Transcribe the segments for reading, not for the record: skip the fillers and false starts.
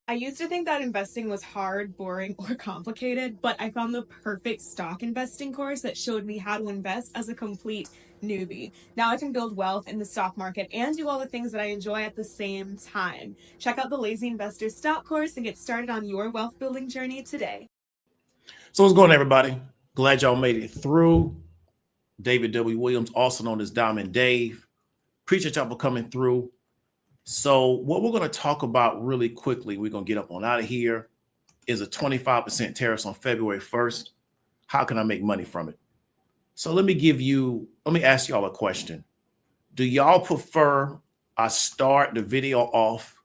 I used to think that investing was hard, boring, or complicated, but I found the perfect stock investing course that showed me how to invest as a complete newbie. Now I can build wealth in the stock market and do all the things that I enjoy at the same time. Check out the Lazy Investor Stock course and get started on your wealth building journey today. So what's going on, everybody? Glad y'all made it through. David W. Williams, also known as Diamond Dave. Appreciate y'all for coming through. So what we're going to talk about really quickly, we're going to get up on out of here, is a 25% tariffs on February 1st. How can I make money from it? So let me ask y'all a question. Do y'all prefer I start the video off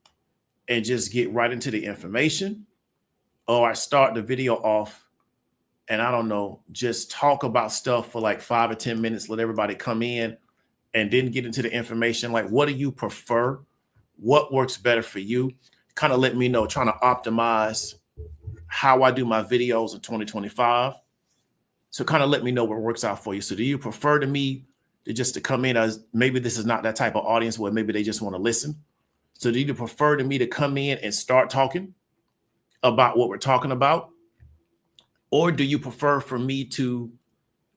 and just get right into the information, or I start the video off and I don't know, just talk about stuff for like 5 or 10 minutes, let everybody come in and then get into the information? Like, what do you prefer? What works better for you? Kind of let me know, trying to optimize how I do my videos in 2025. So kind of let me know what works out for you. So do you prefer to come in as, maybe this is not that type of audience where maybe they just want to listen? So do you prefer to come in and start talking about what we're talking about? Or do you prefer for me to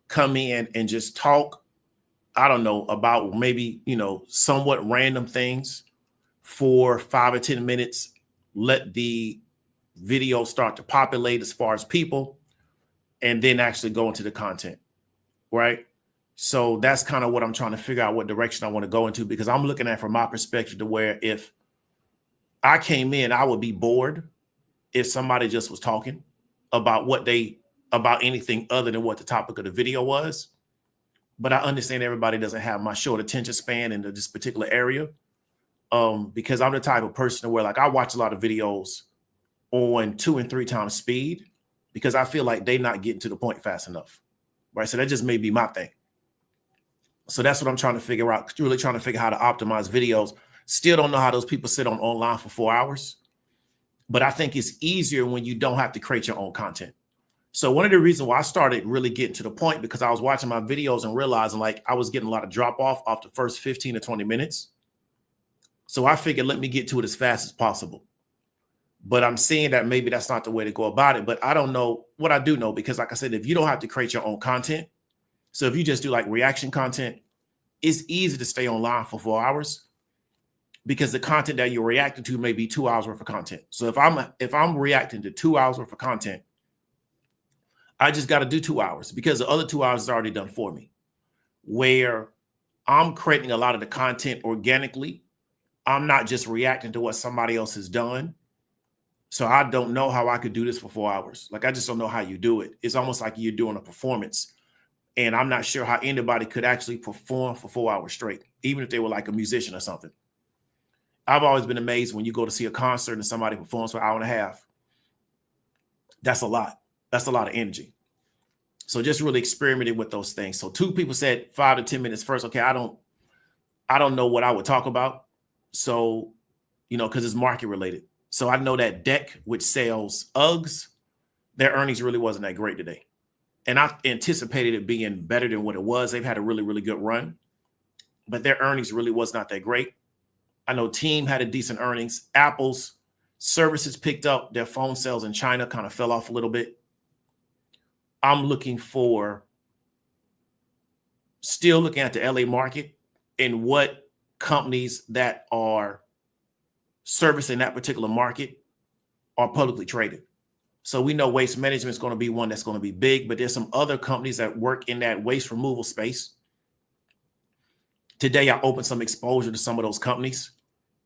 come in and just talk, I don't know, about maybe, somewhat random things for 5 or 10 minutes, let the video start to populate as far as people, and then actually go into the content, right? So that's kind of what I'm trying to figure out, what direction I want to go into, because I'm looking at from my perspective to where if I came in, I would be bored if somebody just was talking about about anything other than what the topic of the video was. But I understand everybody doesn't have my short attention span in this particular area, because I'm the type of person where, like, I watch a lot of videos on 2 and 3 times speed because I feel like they're not getting to the point fast enough, right? So that just may be my thing. So that's what I'm trying to figure out. Really trying to figure out how to optimize videos. Still don't know how those people sit online for 4 hours, but I think it's easier when you don't have to create your own content. So one of the reasons why I started really getting to the point, because I was watching my videos and realizing like I was getting a lot of drop off the first 15 to 20 minutes. So I figured, let me get to it as fast as possible. But I'm seeing that maybe that's not the way to go about it. But I don't know what I do know, because like I said, if you don't have to create your own content, so if you just do like reaction content, it's easy to stay online for 4 hours, because the content that you're reacting to may be 2 hours worth of content. So if I'm reacting to 2 hours worth of content, I just got to do 2 hours, because the other 2 hours is already done for me. Where I'm creating a lot of the content organically, I'm not just reacting to what somebody else has done. So I don't know how I could do this for 4 hours. Like, I just don't know how you do it. It's almost like you're doing a performance. And I'm not sure how anybody could actually perform for 4 hours straight, even if they were like a musician or something. I've always been amazed when you go to see a concert and somebody performs for an hour and a half. That's a lot. That's a lot of energy. So just really experimenting with those things. So 2 people said 5 to 10 minutes first. Okay, I don't know what I would talk about. So, because it's market related. So I know that Deck, which sells Uggs, their earnings really wasn't that great today. And I anticipated it being better than what it was. They've had a really, really good run, but their earnings really was not that great. I know Team had a decent earnings. Apple's services picked up. Their phone sales in China kind of fell off a little bit. I'm still looking at the LA market and what companies that are servicing that particular market are publicly traded. So we know Waste Management is going to be one that's going to be big, but there's some other companies that work in that waste removal space. Today, I opened some exposure to some of those companies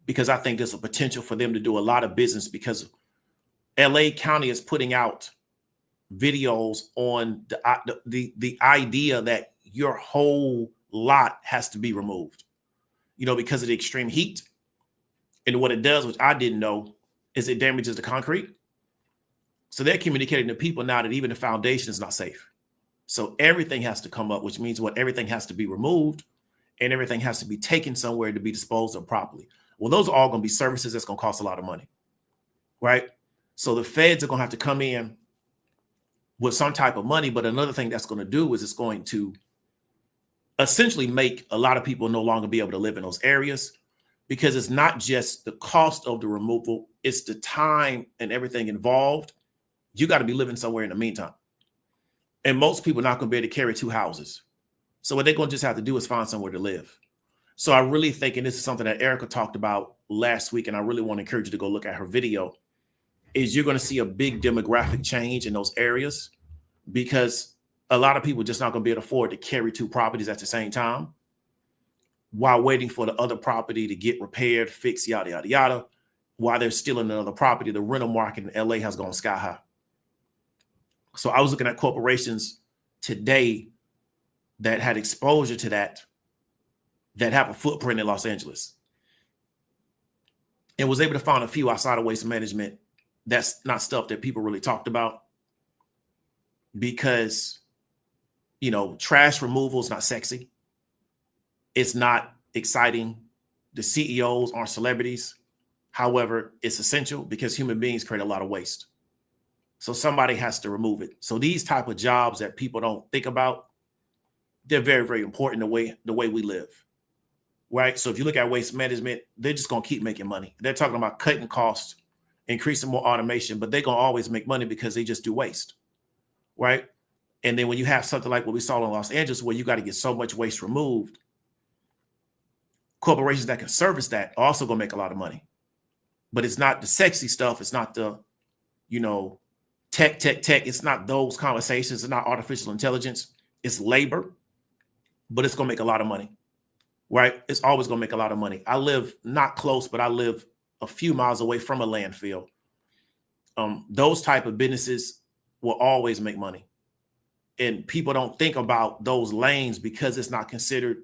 because I think there's a potential for them to do a lot of business, because LA County is putting out videos on the idea that your whole lot has to be removed, because of the extreme heat. And what it does, which I didn't know, is it damages the concrete. So they're communicating to people now that even the foundation is not safe. So everything has to come up, which means everything has to be removed and everything has to be taken somewhere to be disposed of properly. Well, those are all going to be services that's going to cost a lot of money, right? So the feds are going to have to come in with some type of money. But another thing that's going to do is it's going to essentially make a lot of people no longer be able to live in those areas. because it's not just the cost of the removal, it's the time and everything involved. You got to be living somewhere in the meantime. And most people are not going to be able to carry 2 houses. So what they're going to just have to do is find somewhere to live. So I really think, and this is something that Erica talked about last week, and I really want to encourage you to go look at her video, is you're going to see a big demographic change in those areas, because a lot of people are just not going to be able to afford to carry 2 properties at the same time while waiting for the other property to get repaired, fixed, yada, yada, yada. While they're still in another property, the rental market in LA has gone sky high. So I was looking at corporations today that had exposure to that have a footprint in Los Angeles, and was able to find a few outside of waste management. That's not stuff that people really talked about, because, trash removal is not sexy. It's not exciting. The CEOs aren't celebrities. However, it's essential because human beings create a lot of waste. So somebody has to remove it. So these type of jobs that people don't think about, they're very, very important the way we live, right? So if you look at waste management, they're just going to keep making money. They're talking about cutting costs, increasing more automation, but they're going to always make money because they just do waste, right? And then when you have something like what we saw in Los Angeles, where you got to get so much waste removed, corporations that can service that are also going to make a lot of money. But it's not the sexy stuff. It's not the, tech. It's not those conversations. It's not artificial intelligence. It's labor, but it's going to make a lot of money, right? It's always going to make a lot of money. I live not close, but I live a few miles away from a landfill. Those type of businesses will always make money. And people don't think about those lanes because it's not considered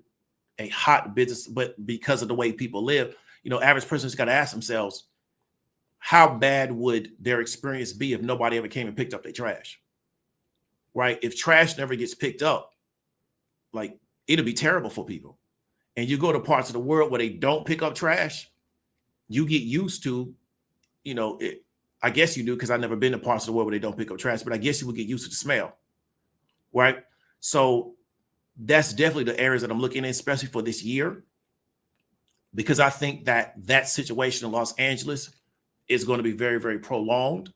a hot business, but because of the way people live, average person's got to ask themselves, how bad would their experience be if nobody ever came and picked up their trash, right? If trash never gets picked up, like, it'll be terrible for people. And you go to parts of the world where they don't pick up trash, you get used to, I guess you do, because I've never been to parts of the world where they don't pick up trash, but I guess you would get used to the smell, right? So that's definitely the areas that I'm looking at, especially for this year, because I think that situation in Los Angeles is going to be very, very prolonged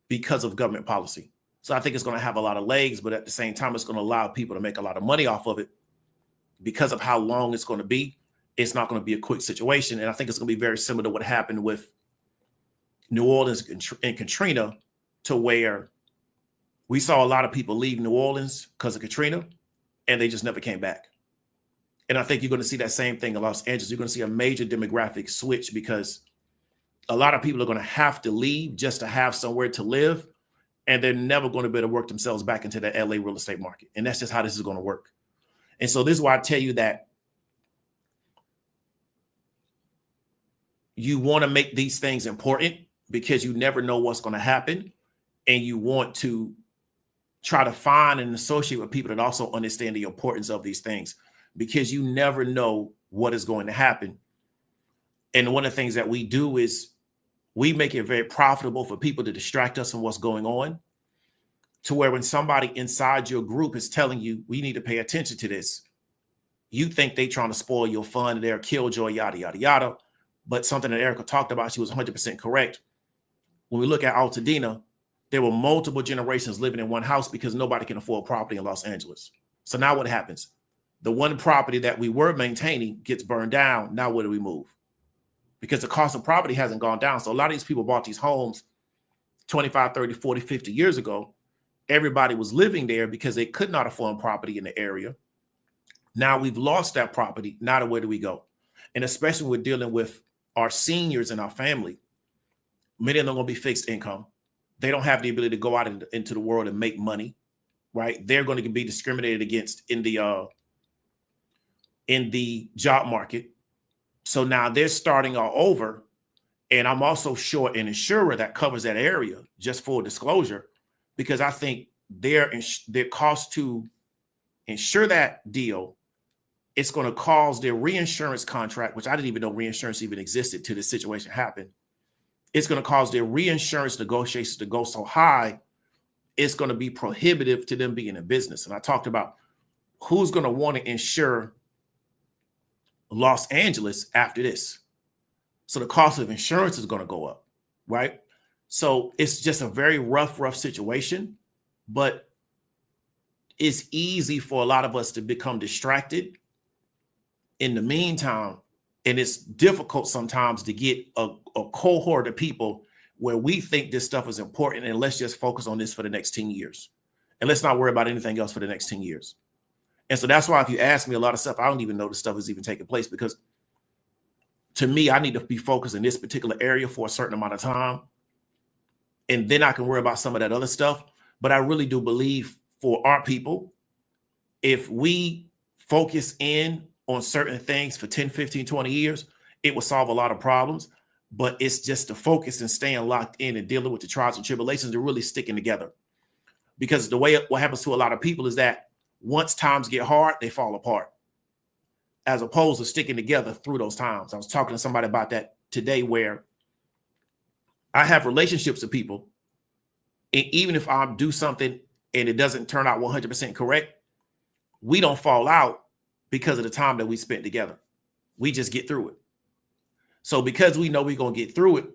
because of government policy. So I think it's going to have a lot of legs, but at the same time, it's going to allow people to make a lot of money off of it because of how long it's going to be. It's not going to be a quick situation. And I think it's going to be very similar to what happened with New Orleans and Katrina, to where we saw a lot of people leave New Orleans because of Katrina, and they just never came back. And I think you're going to see that same thing in Los Angeles. You're going to see a major demographic switch because a lot of people are going to have to leave just to have somewhere to live, and they're never going to be able to work themselves back into the LA real estate market. And that's just how this is going to work. And so this is why I tell you that you want to make these things important, because you never know what's going to happen. And you want to try to find and associate with people that also understand the importance of these things, because you never know what is going to happen. And one of the things that we do is we make it very profitable for people to distract us from what's going on, to where when somebody inside your group is telling you, we need to pay attention to this, you think they trying to spoil your fun and they're killjoy, yada, yada, yada. But something that Erica talked about, she was 100% correct. When we look at Altadena, there were multiple generations living in one house because nobody can afford property in Los Angeles. So now what happens? The one property that we were maintaining gets burned down. Now where do we move? Because the cost of property hasn't gone down. So a lot of these people bought these homes 25, 30, 40, 50 years ago. Everybody was living there because they could not afford property in the area. Now we've lost that property. Now where do we go? And especially when we're dealing with our seniors in our family, many of them are going to be fixed income. They don't have the ability to go out into the world and make money, right? They're going to be discriminated against in the job market. So now they're starting all over. And I'm also short an insurer that covers that area, just full disclosure, because I think their cost to insure that deal, it's going to cause their reinsurance contract, which I didn't even know reinsurance even existed till this situation happened. It's going to cause their reinsurance negotiations to go so high, it's going to be prohibitive to them being in business. And I talked about who's going to want to insure Los Angeles after this. So the cost of insurance is going to go up, right? So it's just a very rough situation, but it's easy for a lot of us to become distracted in the meantime. And it's difficult sometimes to get a cohort of people where we think this stuff is important and let's just focus on this for the next 10 years. And let's not worry about anything else for the next 10 years. And so that's why if you ask me a lot of stuff, I don't even know the stuff is even taking place, because to me, I need to be focused in this particular area for a certain amount of time. And then I can worry about some of that other stuff. But I really do believe for our people, if we focus in on certain things for 10, 15, 20 years, it will solve a lot of problems. But it's just the focus and staying locked in and dealing with the trials and tribulations and really sticking together. Because the way what happens to a lot of people is that once times get hard, they fall apart, as opposed to sticking together through those times. I was talking to somebody about that today, where I have relationships with people, and even if I do something and it doesn't turn out 100% correct, we don't fall out because of the time that we spent together. We just get through it. So because we know we're going to get through it,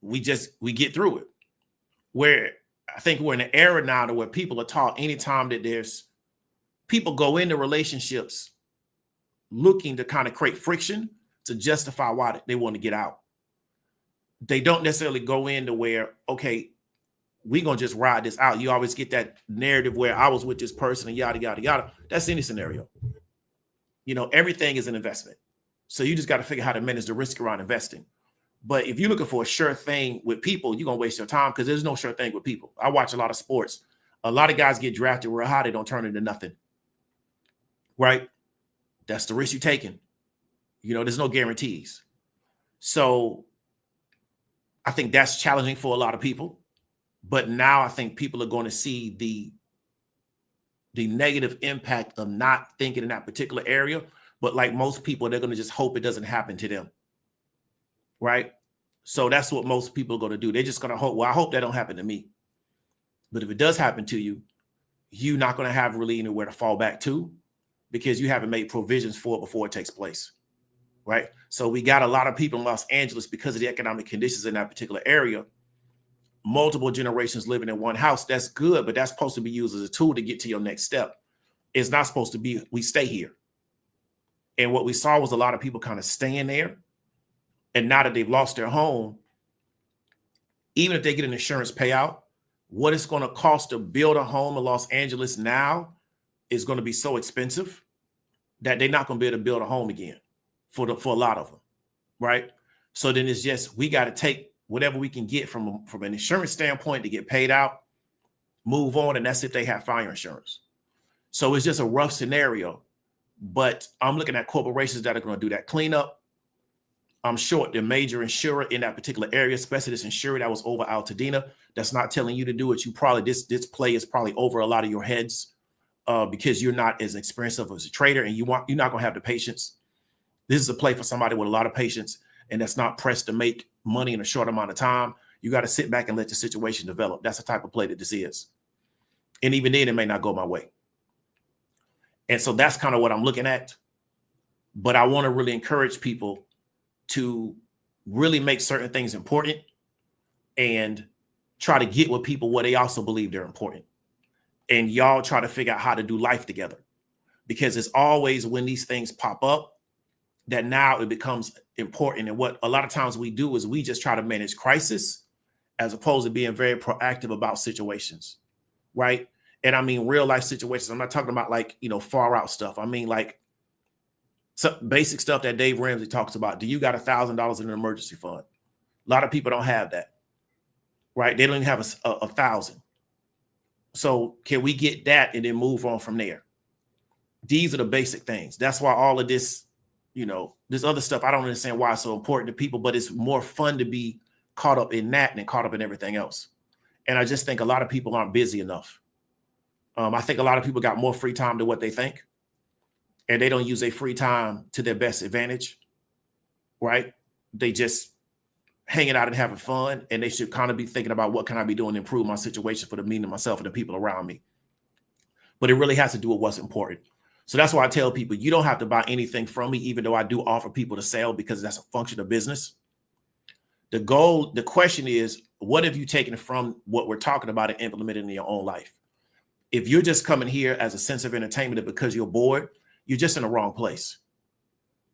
we get through it. Where I think we're in an era now to where people are taught anytime that there's people go into relationships looking to kind of create friction to justify why they want to get out. They don't necessarily go into where, okay, we're going to just ride this out. You always get that narrative where I was with this person and yada, yada, yada. That's any scenario. You know, everything is an investment. So you just got to figure out how to manage the risk around investing. But if you're looking for a sure thing with people, you're going to waste your time, because there's no sure thing with people. I watch a lot of sports. A lot of guys get drafted real high. They don't turn into nothing. Right? That's the risk you're taking. You know, there's no guarantees. So I think that's challenging for a lot of people. But now I think people are going to see the negative impact of not thinking in that particular area. But like most people, they're going to just hope it doesn't happen to them. Right? So that's what most people are going to do. They're just going to hope, well, I hope that don't happen to me. But if it does happen to you, you're not going to have really anywhere to fall back to, because you haven't made provisions for it before it takes place. Right? So we got a lot of people in Los Angeles, because of the economic conditions in that particular area, multiple generations living in one house. That's good, but that's supposed to be used as a tool to get to your next step. It's not supposed to be, we stay here. And what we saw was a lot of people kind of staying there. And now that they've lost their home, even if they get an insurance payout, what it's going to cost to build a home in Los Angeles now is going to be so expensive that they're not going to be able to build a home again for a lot of them. Right? So then it's just, we got to take whatever we can get from an insurance standpoint to get paid out, move on. And that's if they have fire insurance. So it's just a rough scenario. But I'm looking at corporations that are going to do that cleanup. I'm sure the major insurer in that particular area, especially this insurer that was over Altadena, that's not telling you to do it. You probably, this play is probably over a lot of your heads because you're not as experienced as a trader, and you're not going to have the patience. This is a play for somebody with a lot of patience and that's not pressed to make money in a short amount of time. You got to sit back and let the situation develop. That's the type of play that this is. And even then, it may not go my way. And so that's kind of what I'm looking at. But I want to really encourage people to really make certain things important and try to get with people where they also believe they're important. And y'all try to figure out how to do life together, because it's always when these things pop up that now it becomes important. And what a lot of times we do is we just try to manage crisis as opposed to being very proactive about situations, right? And I mean real life situations. I'm not talking about like, far out stuff. I mean like some basic stuff that Dave Ramsey talks about. Do you got $1,000 in an emergency fund? A lot of people don't have that, right? They don't even have a $1,000. So can we get that and then move on from there? These are the basic things. That's why all of this, this other stuff, I don't understand why it's so important to people, but it's more fun to be caught up in that than caught up in everything else. And I just think a lot of people aren't busy enough. I think a lot of people got more free time than what they think, and they don't use their free time to their best advantage, right? They just hanging out and having fun, and they should kind of be thinking about what can I be doing to improve my situation for the me and myself and the people around me. But it really has to do with what's important. So that's why I tell people, you don't have to buy anything from me, even though I do offer people to sell because that's a function of business. The question is, what have you taken from what we're talking about and implemented in your own life? If you're just coming here as a sense of entertainment because you're bored, you're just in the wrong place.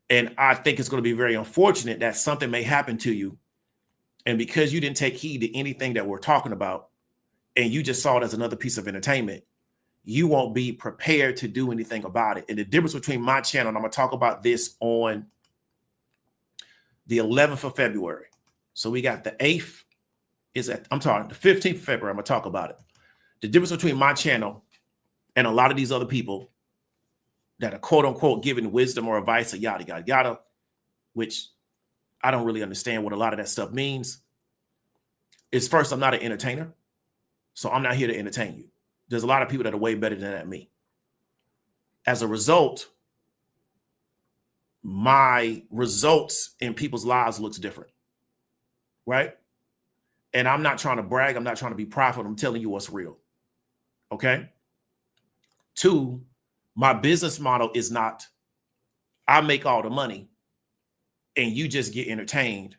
And I think it's going to be very unfortunate that something may happen to you. And because you didn't take heed to anything that we're talking about, and you just saw it as another piece of entertainment, you won't be prepared to do anything about it. And the difference between my channel, and I'm going to talk about this on the 11th of February. So we got the 8th the 15th of February. I'm going to talk about it. The difference between my channel and a lot of these other people that are quote unquote giving wisdom or advice or yada, yada, yada, which I don't really understand what a lot of that stuff means, is first, I'm not an entertainer. So I'm not here to entertain you. There's a lot of people that are way better than me. As a result, my results in people's lives looks different, right? And I'm not trying to brag. I'm not trying to be prideful. I'm telling you what's real, okay? 2, my business model is not, I make all the money and you just get entertained,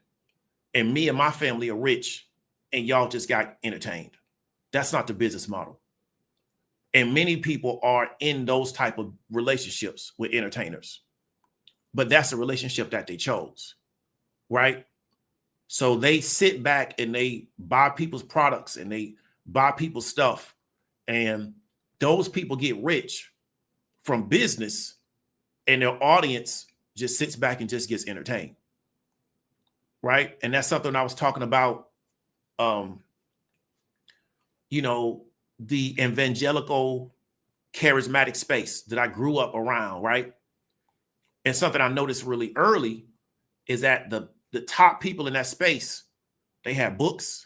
and me and my family are rich and y'all just got entertained. That's not the business model. And many people are in those type of relationships with entertainers, but that's the relationship that they chose, right? So they sit back and they buy people's products and they buy people's stuff, and those people get rich from business, and their audience just sits back and just gets entertained, right? And that's something I was talking about, the evangelical charismatic space that I grew up around, right? And something I noticed really early is that the top people in that space, they had books,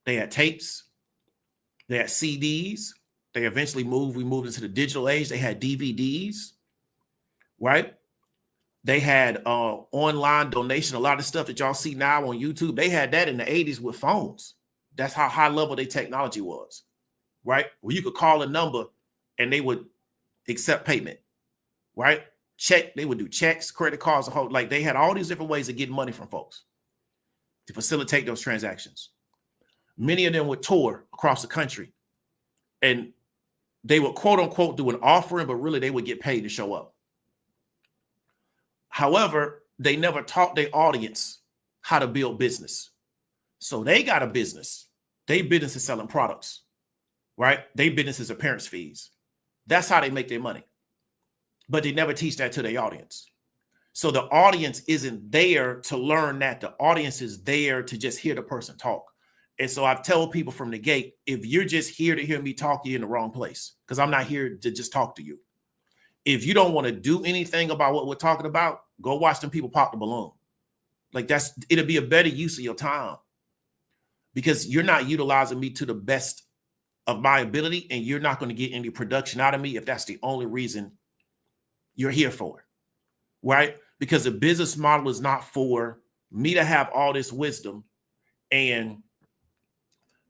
they had tapes, they had CDs. They eventually we moved into the digital age. They had DVDs, right? They had online donation. A lot of stuff that y'all see now on YouTube, they had that in the 80s with phones. That's how high level their technology was, right? Where you could call a number and they would accept payment, right? They would do checks, credit cards, like they had all these different ways of getting money from folks to facilitate those transactions. Many of them would tour across the country, and they would quote unquote do an offering, but really they would get paid to show up. However, they never taught their audience how to build business. So they got a business. Their business is selling products, right? Their business is appearance fees. That's how they make their money. But they never teach that to their audience. So the audience isn't there to learn that. The audience is there to just hear the person talk. And so I've told people from the gate, if you're just here to hear me talk, you're in the wrong place, because I'm not here to just talk to you. If you don't want to do anything about what we're talking about, go watch them people pop the balloon. Like it'll be a better use of your time, because you're not utilizing me to the best of my ability, and you're not going to get any production out of me if that's the only reason you're here for, right? Because the business model is not for me to have all this wisdom and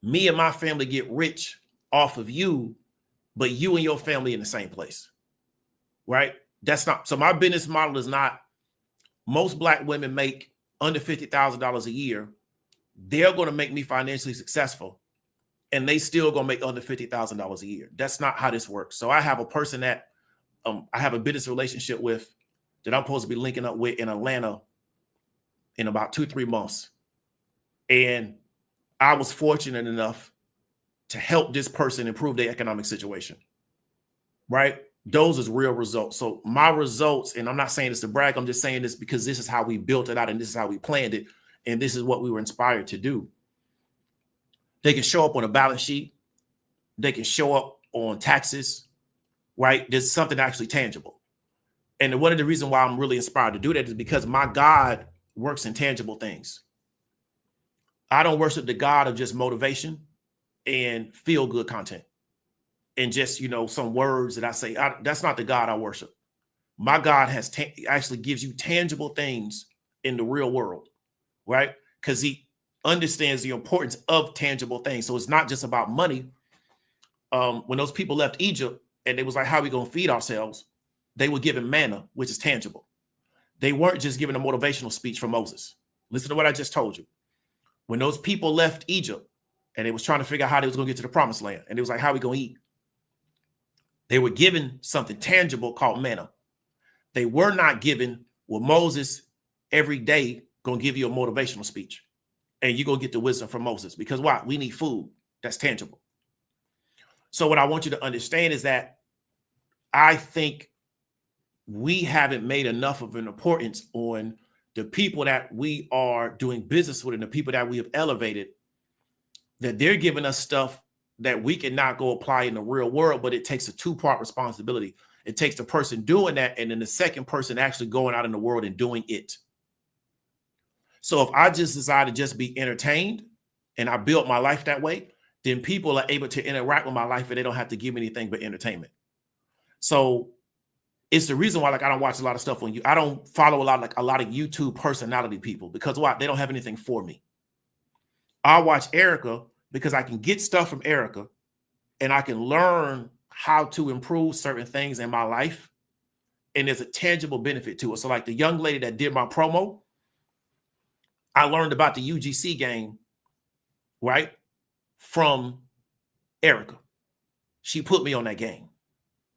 me and my family get rich off of you, but you and your family in the same place, right? That's not, so my business model is not, most Black women make under $50,000 a year. They're going to make me financially successful, and they still going to make under $50,000 a year. That's not how this works. So I have a person that I have a business relationship with that I'm supposed to be linking up with in Atlanta in about 2-3 months. And I was fortunate enough to help this person improve their economic situation, right? Those is real results. So my results, and I'm not saying this to brag, I'm just saying this because this is how we built it out and this is how we planned it. And this is what we were inspired to do. They can show up on a balance sheet. They can show up on taxes, right? There's something actually tangible. And one of the reasons why I'm really inspired to do that is because my God works in tangible things. I don't worship the God of just motivation and feel good content and just, some words that I say. That's not the God I worship. My God actually gives you tangible things in the real world, right? Because he understands the importance of tangible things. So it's not just about money. When those people left Egypt and they was like, how are we going to feed ourselves? they were given manna, which is tangible. They weren't just given a motivational speech from Moses. Listen to what I just told you. When those people left Egypt and they was trying to figure out how they was going to get to the promised land, and it was like, how are we going to eat? They were given something tangible called manna. They were not given, well, Moses every day going to give you a motivational speech and you're going to get the wisdom from Moses. Because why? We need food that's tangible. So what I want you to understand is that I think we haven't made enough of an importance on the people that we are doing business with and the people that we have elevated, that they're giving us stuff that we can not go apply in the real world, but it takes a two-part responsibility. It takes the person doing that and then the second person actually going out in the world and doing it. So if I just decide to just be entertained and I built my life that way, then people are able to interact with my life and they don't have to give me anything but entertainment. So it's the reason why, like, I don't watch a lot of stuff on you. I don't follow a lot of YouTube personality people because why? They don't have anything for me. I watch Erica because I can get stuff from Erica and I can learn how to improve certain things in my life. And there's a tangible benefit to it. So like the young lady that did my promo, I learned about the UGC game, right, from Erica. She put me on that game,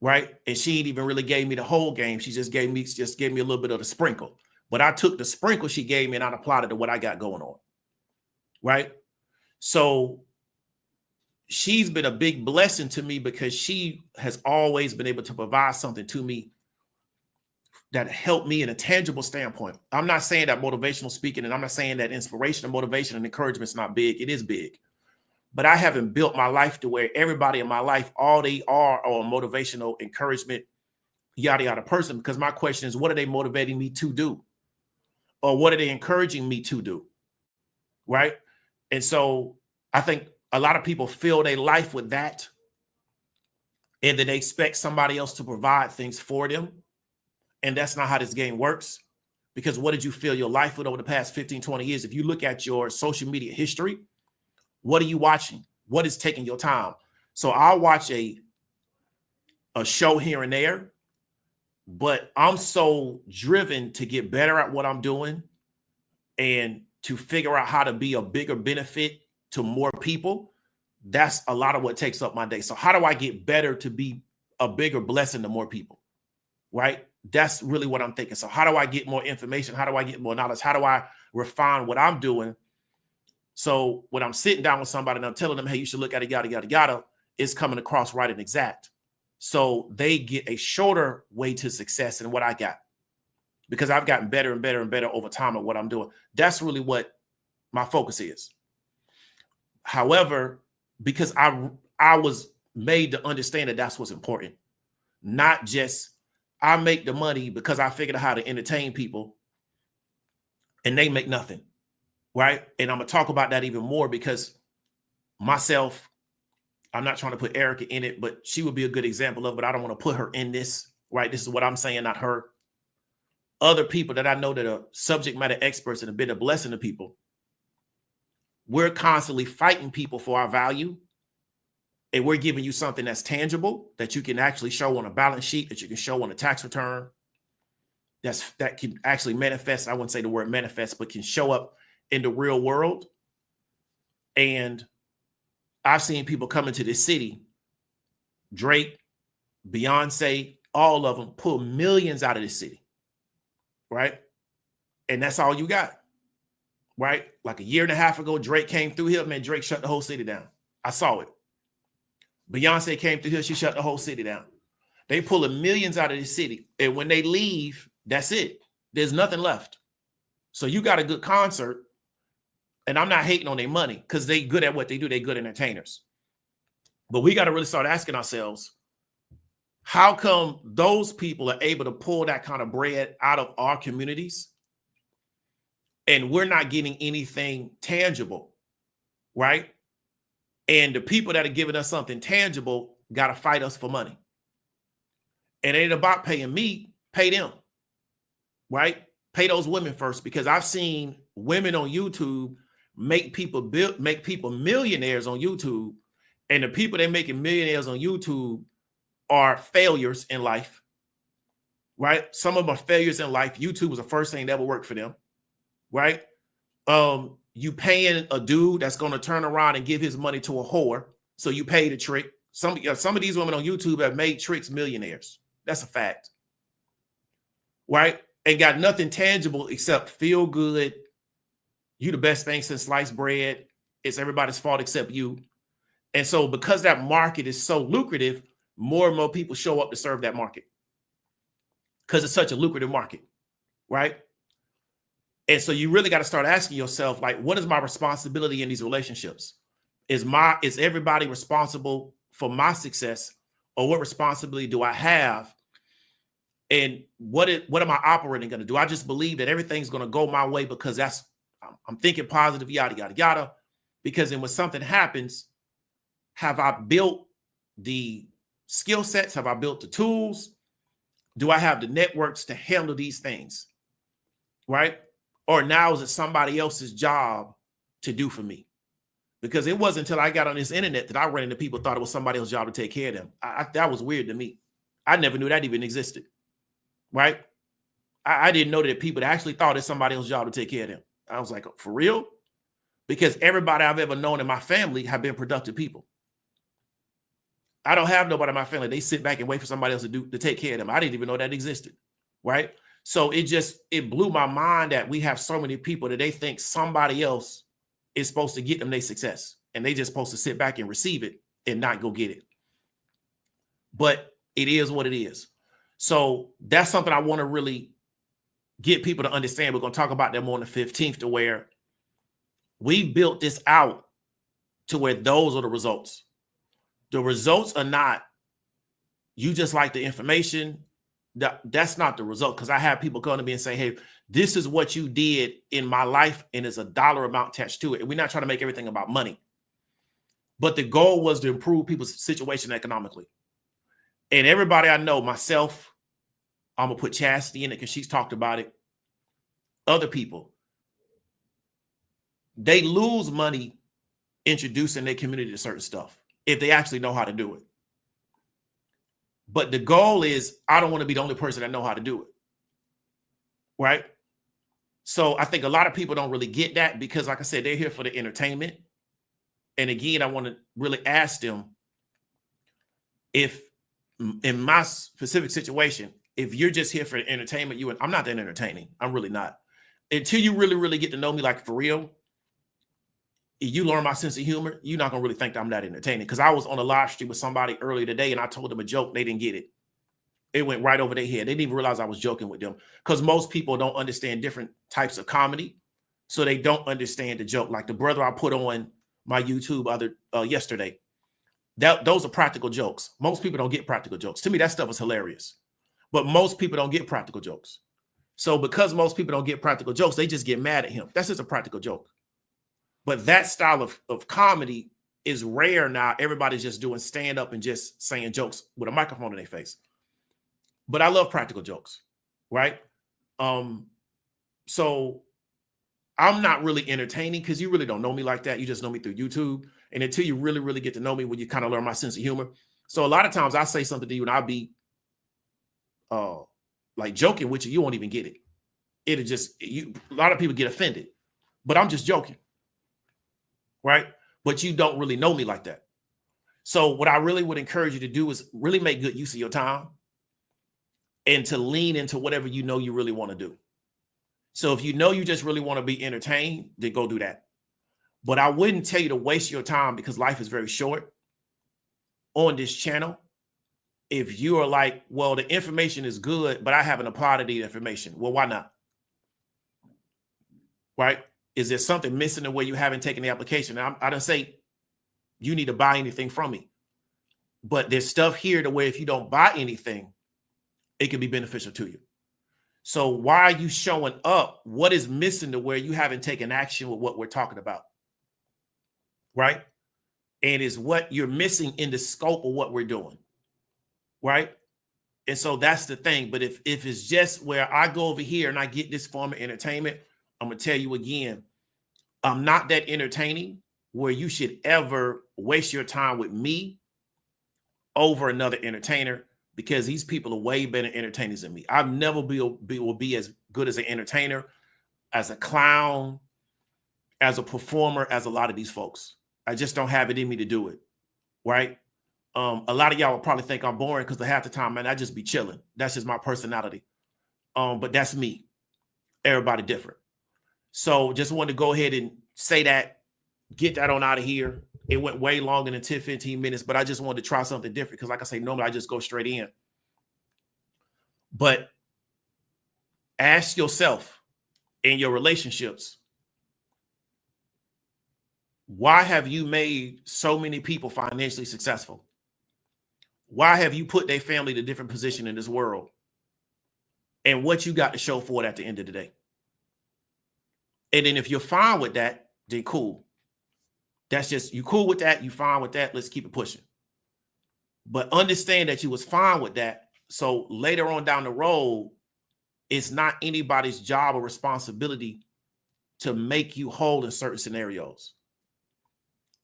right? And she ain't even really gave me the whole game. She just gave me a little bit of the sprinkle. But I took the sprinkle she gave me and I applied it to what I got going on, right? So she's been a big blessing to me because she has always been able to provide something to me that helped me in a tangible standpoint. I'm not saying that motivational speaking, and I'm not saying that inspiration and motivation and encouragement is not big. It is big. But I haven't built my life to where everybody in my life, all they are motivational, encouragement, yada, yada person. Because my question is, what are they motivating me to do? Or what are they encouraging me to do? Right? And so I think a lot of people fill their life with that. And then they expect somebody else to provide things for them. And that's not how this game works. Because what did you fill your life with over the past 15, 20 years? If you look at your social media history, what are you watching? What is taking your time? So I'll watch a show here and there, but I'm so driven to get better at what I'm doing and to figure out how to be a bigger benefit to more people. That's a lot of what takes up my day. So how do I get better to be a bigger blessing to more people? Right? That's really what I'm thinking. So how do I get more information? How do I get more knowledge? How do I refine what I'm doing? So when I'm sitting down with somebody and I'm telling them, hey, you should look at it, yada, yada, yada, it's coming across right and exact. So they get a shorter way to success than what I got because I've gotten better and better and better over time at what I'm doing. That's really what my focus is. However, because I was made to understand that that's what's important, not just I make the money because I figured out how to entertain people and they make nothing. Right. And I'm going to talk about that even more because myself, I'm not trying to put Erica in it, but she would be a good example of it. I don't want to put her in this. Right. This is what I'm saying, not her. Other people that I know that are subject matter experts and have been a blessing to people. We're constantly fighting people for our value. And we're giving you something that's tangible that you can actually show on a balance sheet, that you can show on a tax return. That can actually manifest. I wouldn't say the word manifest, but can show up in the real world. And I've seen people come into this city, Drake, Beyonce, all of them pull millions out of this city, right? And that's all you got, right? Like a year and a half ago, Drake came through here, man, Drake shut the whole city down. I saw it. Beyonce came through here, she shut the whole city down. They pulling millions out of this city. And when they leave, that's it. There's nothing left. So you got a good concert. And I'm not hating on their money because they good at what they do. They're good entertainers. But we got to really start asking ourselves, how come those people are able to pull that kind of bread out of our communities and we're not getting anything tangible, right? And the people that are giving us something tangible got to fight us for money. And it ain't about paying me, pay them, right? Pay those women first, because I've seen women on YouTube make people millionaires on YouTube, and the people that making millionaires on YouTube are failures in life. right? Some of my failures in life, YouTube was the first thing that ever worked for them, right? You paying a dude that's going to turn around and give his money to a whore, so you pay the trick. Some of these women on YouTube have made tricks millionaires. That's a fact, right? And got nothing tangible except feel good. You the best thing since sliced bread. It's everybody's fault except you. And so because that market is so lucrative, more and more people show up to serve that market because it's such a lucrative market, right? And so you really got to start asking yourself, like, what is my responsibility in these relationships? Is everybody responsible for my success, or what responsibility do I have? And what am I operating going to do? I just believe that everything's going to go my way because I'm thinking positive, yada, yada, yada. Because then when something happens, have I built the skill sets? Have I built the tools? Do I have the networks to handle these things? Right? Or now is it somebody else's job to do for me? Because it wasn't until I got on this internet that I ran into people thought it was somebody else's job to take care of them. That was weird to me. I never knew that even existed. Right? I didn't know that people that actually thought it's somebody else's job to take care of them. I was like, for real? Because everybody I've ever known in my family have been productive people. I don't have nobody in my family. They sit back and wait for somebody else to take care of them. I didn't even know that existed. Right? So it blew my mind that we have so many people that they think somebody else is supposed to get them their success, and they just supposed to sit back and receive it and not go get it. But it is what it is. So that's something I want to really get people to understand. We're going to talk about that more on the 15th, to where we've built this out to where those are the results. The results are not you just like the information. That's not the result, because I have people come to me and say, hey, this is what you did in my life, and there's a dollar amount attached to it. And we're not trying to make everything about money. But the goal was to improve people's situation economically. And everybody I know, myself, I'm going to put Chastity in it because she's talked about it. Other people, they lose money introducing their community to certain stuff if they actually know how to do it. But the goal is, I don't want to be the only person that know how to do it. Right? So I think a lot of people don't really get that because, like I said, they're here for the entertainment. And again, I want to really ask them, if in my specific situation, if you're just here for the entertainment, I'm not that entertaining. I'm really not. Until you really, really get to know me, like for real, you learn my sense of humor, you're not going to really think that I'm that entertaining. Because I was on a live stream with somebody earlier today and I told them a joke. They didn't get it. It went right over their head. They didn't even realize I was joking with them, because most people don't understand different types of comedy. So they don't understand the joke. Like the brother I put on my YouTube yesterday, those are practical jokes. Most people don't get practical jokes. To me, that stuff is hilarious. But most people don't get practical jokes. So because most people don't get practical jokes, they just get mad at him. That's just a practical joke. But that style of comedy is rare now. Everybody's just doing stand-up and just saying jokes with a microphone in their face. But I love practical jokes, right? So I'm not really entertaining because you really don't know me like that. You just know me through YouTube. And until you really, really get to know me, when you kind of learn my sense of humor. So a lot of times I say something to you and I'll be like joking with you. You won't even get it. It'll just, a lot of people get offended, but I'm just joking. Right? But you don't really know me like that. So what I really would encourage you to do is really make good use of your time and to lean into whatever you know you really want to do. So if you know you just really want to be entertained, then go do that. But I wouldn't tell you to waste your time, because life is very short on this channel. If you are like, well, the information is good, but I haven't applied the information. Well, why not? Right? Is there something missing in where you haven't taken the application? I don't say you need to buy anything from me, but there's stuff here to where if you don't buy anything, it can be beneficial to you. So why are you showing up? What is missing to where you haven't taken action with what we're talking about? Right? And is what you're missing in the scope of what we're doing. Right? And so that's the thing. But if it's just where I go over here and I get this form of entertainment, I'm going to tell you again, I'm not that entertaining where you should ever waste your time with me over another entertainer. because these people are way better entertainers than me. I've never will be as good as an entertainer, as a clown, as a performer, as a lot of these folks. I just don't have it in me to do it, right? A lot of y'all will probably think I'm boring because half the time, man, I just be chilling. That's just my personality. But that's me. Everybody different. So just wanted to go ahead and say that, get that on out of here. It went way longer than 10, 15 minutes, but I just wanted to try something different because, like I say, normally I just go straight in. But ask yourself in your relationships, why have you made so many people financially successful? Why have you put their family in a different position in this world? And what you got to show for it at the end of the day. And then if you're fine with that, then cool. That's just, you cool with that, you fine with that, let's keep it pushing. But understand that you was fine with that. So later on down the road, it's not anybody's job or responsibility to make you whole in certain scenarios.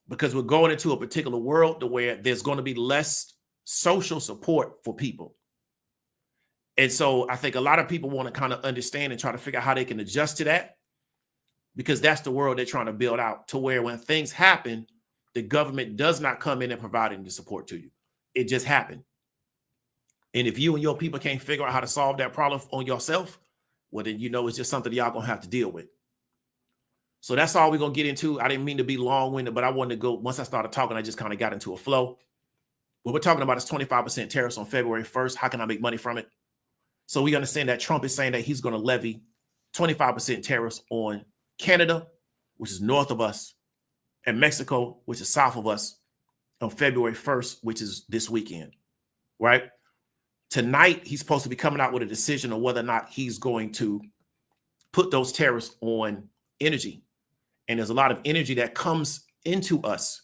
Because we're going into a particular world where there's going to be less social support for people. And so I think a lot of people want to kind of understand and try to figure out how they can adjust to that, because that's the world they're trying to build out, to where when things happen, the government does not come in and provide any support to you. It just happened. And if you and your people can't figure out how to solve that problem on yourself, well, then you know it's just something y'all going to have to deal with. So that's all we're going to get into. I didn't mean to be long-winded, but I wanted to go, once I started talking, I just kind of got into a flow. What we're talking about is 25% tariffs on February 1st. How can I make money from it? So we understand that Trump is saying that he's going to levy 25% tariffs on Canada, which is north of us, and Mexico, which is south of us, on February 1st, which is this weekend, right? Tonight, he's supposed to be coming out with a decision on whether or not he's going to put those tariffs on energy. And there's a lot of energy that comes into us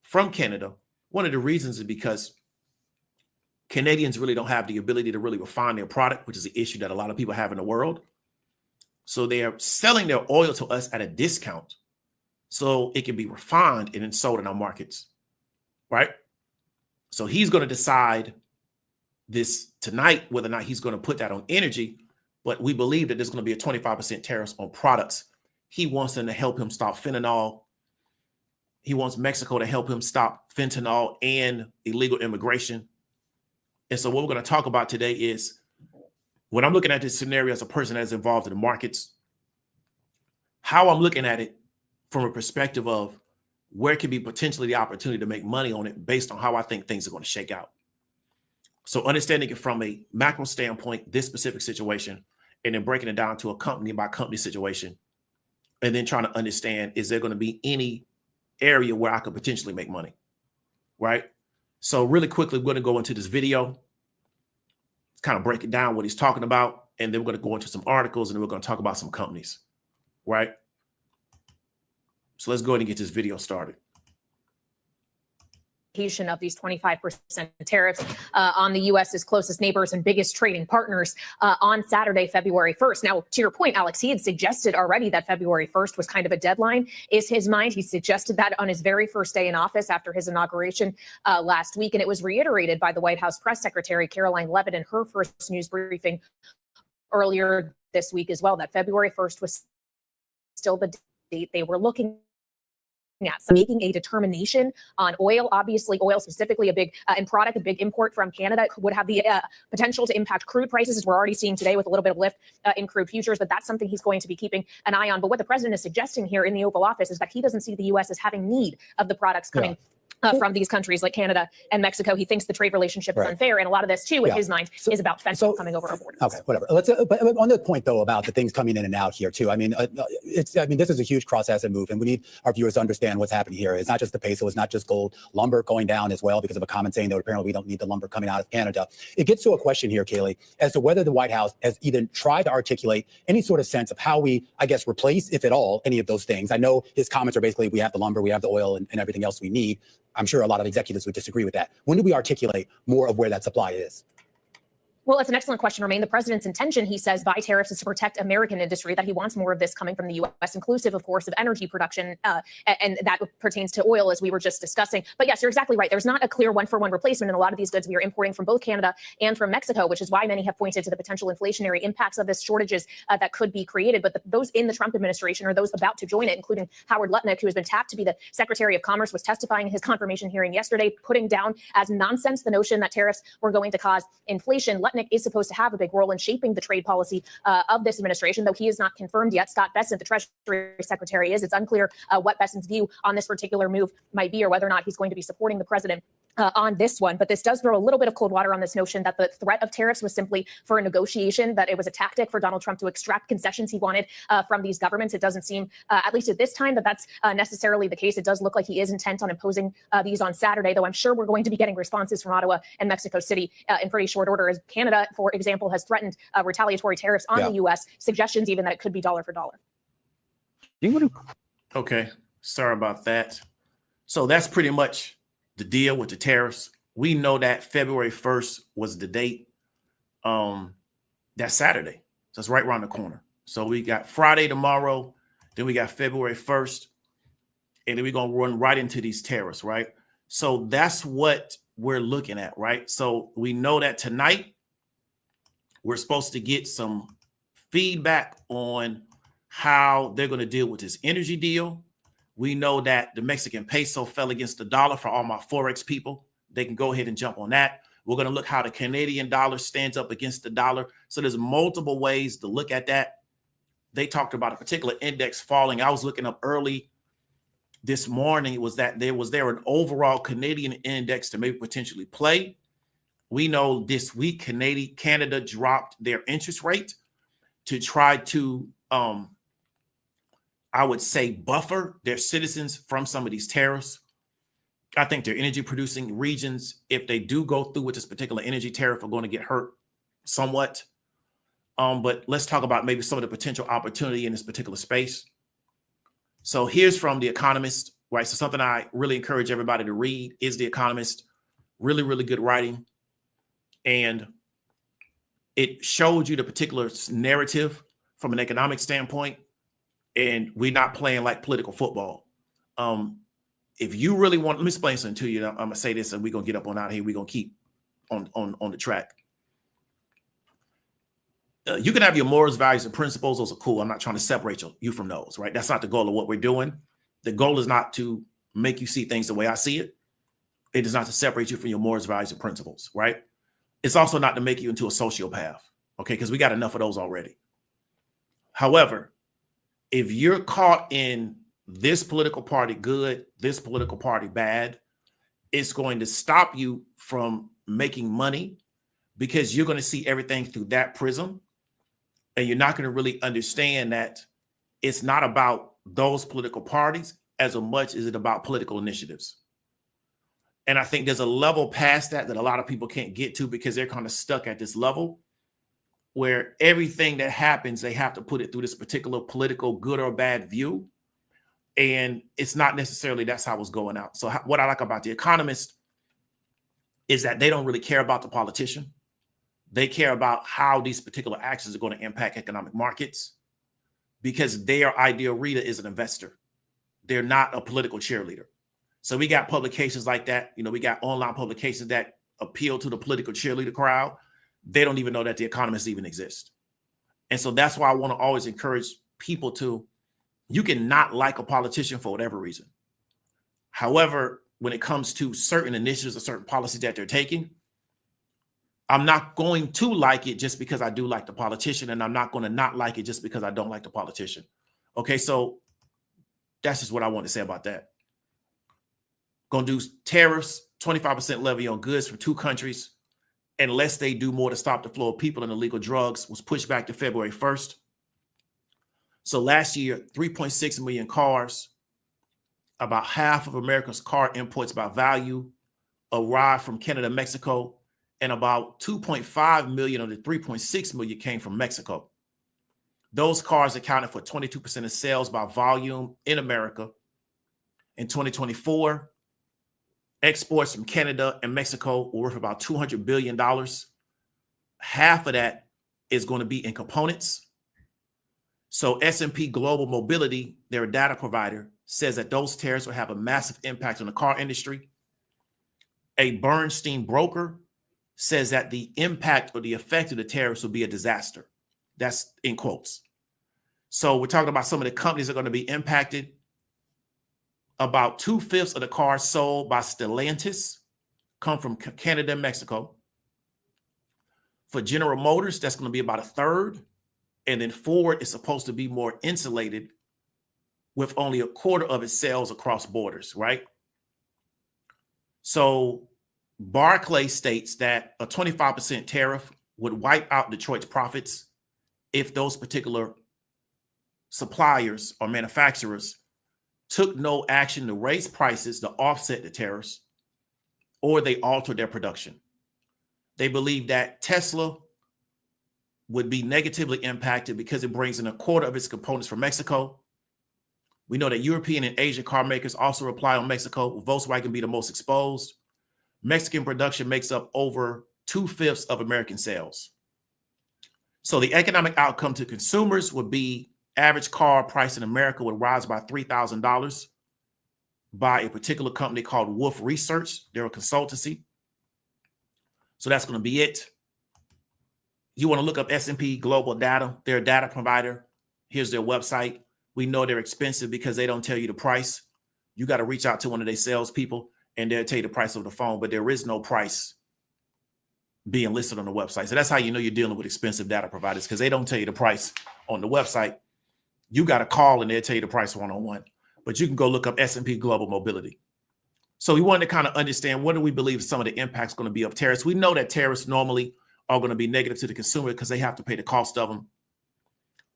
from Canada. One of the reasons is because Canadians really don't have the ability to really refine their product, which is an issue that a lot of people have in the world. So they are selling their oil to us at a discount so it can be refined and then sold in our markets, right? So he's going to decide this tonight whether or not he's going to put that on energy, but we believe that there's going to be a 25% tariffs on products. He wants them to help him stop fentanyl. He wants Mexico to help him stop fentanyl and illegal immigration. And so what we're going to talk about today is, when I'm looking at this scenario as a person that's involved in the markets, how I'm looking at it from a perspective of where could be potentially the opportunity to make money on it based on how I think things are going to shake out. So understanding it from a macro standpoint, this specific situation, and then breaking it down to a company by company situation, and then trying to understand, is there going to be any area where I could potentially make money, right? So really quickly, we're going to go into this video, kind of break it down what he's talking about, and then we're going to go into some articles, and then we're going to talk about some companies, right? So let's go ahead and get this video started. Of these 25% tariffs on the U.S.'s closest neighbors and biggest trading partners on Saturday, February 1st. Now, to your point, Alex, he had suggested already that February 1st was kind of a deadline, is his mind. He suggested that on his very first day in office after his inauguration last week. And it was reiterated by the White House press secretary, Caroline Leavitt, in her first news briefing earlier this week as well, that February 1st was still the date they were looking at. So making a determination on oil, obviously oil specifically a big end product, a big import from Canada, would have the potential to impact crude prices, as we're already seeing today with a little bit of lift in crude futures, but that's something he's going to be keeping an eye on. But what the president is suggesting here in the Oval Office is that he doesn't see the U.S. as having need of the products coming from these countries like Canada and Mexico. He thinks the trade relationship is unfair, and a lot of this too, in his mind, is about fentanyl coming over our borders. Okay, whatever. Let's. But on the point though about the things coming in and out here too. I mean, this is a huge cross-asset move, and we need our viewers to understand what's happening here. It's not just the peso, it's not just gold, lumber going down as well because of a comment saying that apparently we don't need the lumber coming out of Canada. It gets to a question here, Kaylee, as to whether the White House has even tried to articulate any sort of sense of how we, I guess, replace, if at all, any of those things. I know his comments are basically, we have the lumber, we have the oil, and everything else we need. I'm sure a lot of executives would disagree with that. When do we articulate more of where that supply is? Well, it's an excellent question, Romaine. The president's intention, he says, by tariffs is to protect American industry, that he wants more of this coming from the U.S., inclusive, of course, of energy production. And that pertains to oil, as we were just discussing. But yes, you're exactly right. There's not a clear one-for-one replacement in a lot of these goods we are importing from both Canada and from Mexico, which is why many have pointed to the potential inflationary impacts of this shortages that could be created. But those in the Trump administration or those about to join it, including Howard Lutnick, who has been tapped to be the Secretary of Commerce, was testifying in his confirmation hearing yesterday, putting down as nonsense the notion that tariffs were going to cause inflation. Lutnick is supposed to have a big role in shaping the trade policy of this administration, though he is not confirmed yet. Scott Bessent, the Treasury Secretary, is. It's unclear what Bessent's view on this particular move might be, or whether or not he's going to be supporting the president on this one. But this does throw a little bit of cold water on this notion that the threat of tariffs was simply for a negotiation, that it was a tactic for Donald Trump to extract concessions he wanted from these governments. It doesn't seem, at least at this time, that that's necessarily the case. It does look like he is intent on imposing these on Saturday, though I'm sure we're going to be getting responses from Ottawa and Mexico City in pretty short order, as Canada, for example, has threatened retaliatory tariffs on the U.S., suggestions even that it could be dollar for dollar. Okay, sorry about that. So that's pretty much the deal with the tariffs. We know that February 1st was the date. That's Saturday. So it's right around the corner. So we got Friday tomorrow, then we got February 1st, and then we're going to run right into these tariffs, right? So that's what we're looking at, right? So we know that tonight we're supposed to get some feedback on how they're going to deal with this energy deal. We know that the Mexican peso fell against the dollar. For all my Forex people, they can go ahead and jump on that. We're going to look how the Canadian dollar stands up against the dollar. So there's multiple ways to look at that. They talked about a particular index falling. I was looking up early this morning. Was that there an overall Canadian index to maybe potentially play? We know this week Canada dropped their interest rate to try to I would say buffer their citizens from some of these tariffs. I think their energy producing regions, if they do go through with this particular energy tariff, are going to get hurt somewhat. But let's talk about maybe some of the potential opportunity in this particular space. So here's from The Economist, right? So something I really encourage everybody to read is The Economist. Really, really good writing. And it showed you the particular narrative from an economic standpoint. And we're not playing like political football. If you really want, let me explain something to you. I'm going to say this and we're going to get up on out here. We're going to keep on the track. You can have your morals, values, and principles. Those are cool. I'm not trying to separate you from those, right? That's not the goal of what we're doing. The goal is not to make you see things the way I see it. It is not to separate you from your morals, values, and principles, right? It's also not to make you into a sociopath, okay? Because we got enough of those already. However, if you're caught in this political party good, this political party bad, it's going to stop you from making money because you're going to see everything through that prism. And you're not going to really understand that it's not about those political parties as much as it's about political initiatives. And I think there's a level past that a lot of people can't get to because they're kind of stuck at this level where everything that happens, they have to put it through this particular political good or bad view. And it's not necessarily that's how it's going out. So what I like about The Economist is that they don't really care about the politician. They care about how these particular actions are going to impact economic markets because their ideal reader is an investor. They're not a political cheerleader. So we got publications like that. You know, we got online publications that appeal to the political cheerleader crowd. They don't even know that The Economist even exists. And so that's why I want to always encourage people to, you can not like a politician for whatever reason. However, when it comes to certain initiatives or certain policies that they're taking, I'm not going to like it just because I do like the politician, and I'm not going to not like it just because I don't like the politician. Okay, so that's just what I want to say about that. Going to do tariffs, 25% levy on goods from 2 countries, unless they do more to stop the flow of people and illegal drugs, was pushed back to February 1st. So last year, 3.6 million cars, about half of America's car imports by value, arrived from Canada and Mexico, and about 2.5 million of the 3.6 million came from Mexico. Those cars accounted for 22% of sales by volume in America. In 2024, exports from Canada and Mexico were worth about $200 billion. half of that is going to be in components. So S&P Global Mobility, their data provider, says that those tariffs will have a massive impact on the car industry. A Bernstein broker says that the impact or the effect of the tariffs will be a disaster. That's in quotes. So we're talking about some of the companies that are going to be impacted. About 2/5 of the cars sold by Stellantis come from Canada and Mexico. For General Motors, that's going to be about 1/3. And then Ford is supposed to be more insulated with only 1/4 of its sales across borders, right? So Barclays states that a 25% tariff would wipe out Detroit's profits if those particular suppliers or manufacturers took no action to raise prices to offset the tariffs, or they altered their production. They believe that Tesla would be negatively impacted because it brings in 1/4 of its components from Mexico. We know that European and Asian car makers also rely on Mexico, with Volkswagen be the most exposed. Mexican production makes up over 2/5 of American sales. So the economic outcome to consumers would be average car price in America would rise by $3,000 by a particular company called Wolf Research. They're a consultancy. So that's going to be it. You want to look up S&P Global Data. They're a data provider. Here's their website. We know they're expensive because they don't tell you the price. You got to reach out to one of their salespeople and they'll tell you the price over the phone, but there is no price being listed on the website. So that's how you know you're dealing with expensive data providers, because they don't tell you the price on the website. You got to call and they'll tell you the price one-on-one. But you can go look up S&P Global Mobility. So we wanted to kind of understand, what do we believe some of the impacts going to be of tariffs? We know that tariffs normally are going to be negative to the consumer because they have to pay the cost of them.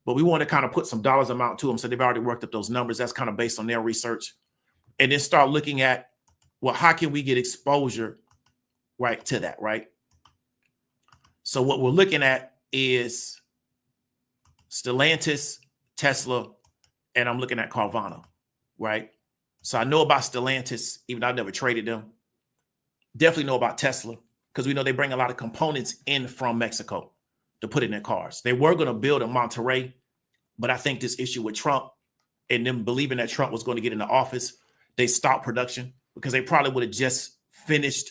But we want to kind of put some dollars amount to them. So they've already worked up those numbers. That's kind of based on their research. And then start looking at, well, how can we get exposure right to that, right? So what we're looking at is Stellantis, Tesla, and I'm looking at Carvana, right? So I know about Stellantis, even though I've never traded them. Definitely know about Tesla, because we know they bring a lot of components in from Mexico to put in their cars. They were going to build in Monterrey, but I think this issue with Trump and them believing that Trump was going to get into office, they stopped production, because they probably would have just finished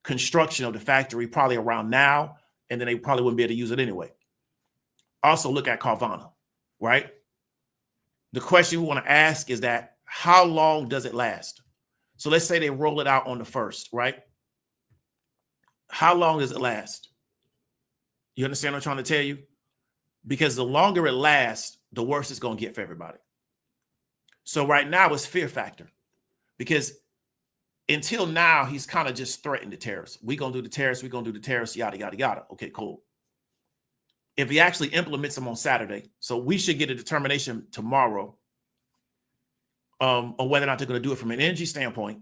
construction of the factory probably around now, and then they probably wouldn't be able to use it anyway. Also look at Carvana, right? The question we want to ask is that, how long does it last? So let's say they roll it out on the 1st, right? How long does it last? You understand what I'm trying to tell you? Because the longer it lasts, the worse it's going to get for everybody. So right now it's fear factor, because until now, he's kind of just threatened the tariffs. We're going to do the tariffs. We're going to do the tariffs, yada, yada, yada. Okay, cool. If he actually implements them on Saturday, so we should get a determination tomorrow on whether or not they're going to do it from an energy standpoint.